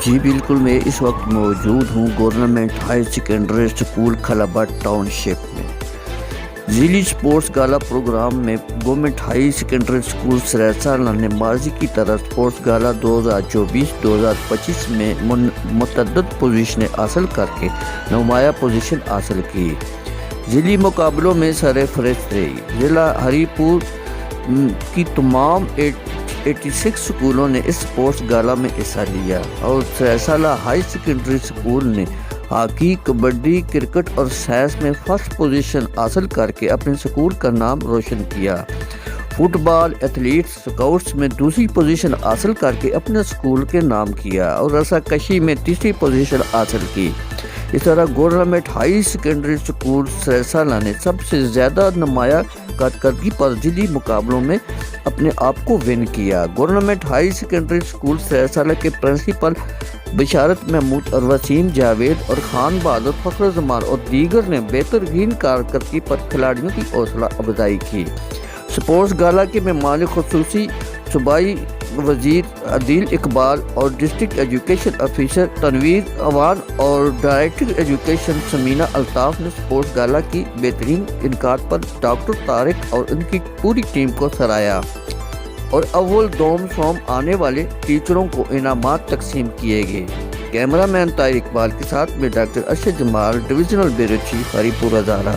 جی بالکل، میں اس وقت موجود ہوں government high secondary school Khalabad township میں۔ ذیلی اسپورٹس گالا پروگرام میں government high secondary school Sarisala نے ماضی کی طرح اسپورٹس گالا 2024-2025 میں متعدد پوزیشنیں حاصل کر کے نمایاں پوزیشن حاصل کی۔ ذیلی مقابلوں میں سرفہرست رہی۔ ضلع ہری پور کی تمام 86 اسکولوں نے اس اسپورٹس گالا میں حصہ لیا اور سریسالہ ہائی سیکنڈری اسکول نے ہاکی، کبڈی، کرکٹ اور سائنس میں فرسٹ پوزیشن حاصل کر کے اپنے اسکول کا نام روشن کیا۔ فٹ بال ایتھلیٹس اسکاؤٹس میں دوسری پوزیشن حاصل کر کے اپنے اسکول کے نام کیا اور رسا کشی میں تیسری پوزیشن حاصل کی۔ اس طرح government high secondary school Sarisala نے سب سے زیادہ نمایاں کارکردگی پر ذیلی مقابلوں میں اپنے آپ کو ون کیا۔ گورنمنٹ ہائی سیکنڈری اسکول سریسالہ کے پرنسپل بشارت محمود اور وسیم جاوید اور خان بہادر فخر زمان اور دیگر نے بہترین کارکردگی پر کھلاڑیوں کی حوصلہ افزائی کی۔ اسپورٹس گالا کے مہمان خصوصی صوبائی وزیر عادل اقبال اور district education officer Tanveer Awan اور ڈائریکٹر ایجوکیشن سمینہ الطاف نے اسپورٹس گالا کی بہترین انعقاد پر ڈاکٹر طارق اور ان کی پوری ٹیم کو سراہا اور اول دوم سوم آنے والے ٹیچروں کو انعامات تقسیم کیے گئے۔ کیمرہ مین طاہر اقبال کے ساتھ میں ڈاکٹر ارشد جمال، ڈویژنل بیورو چیف ہری پور ہزارہ۔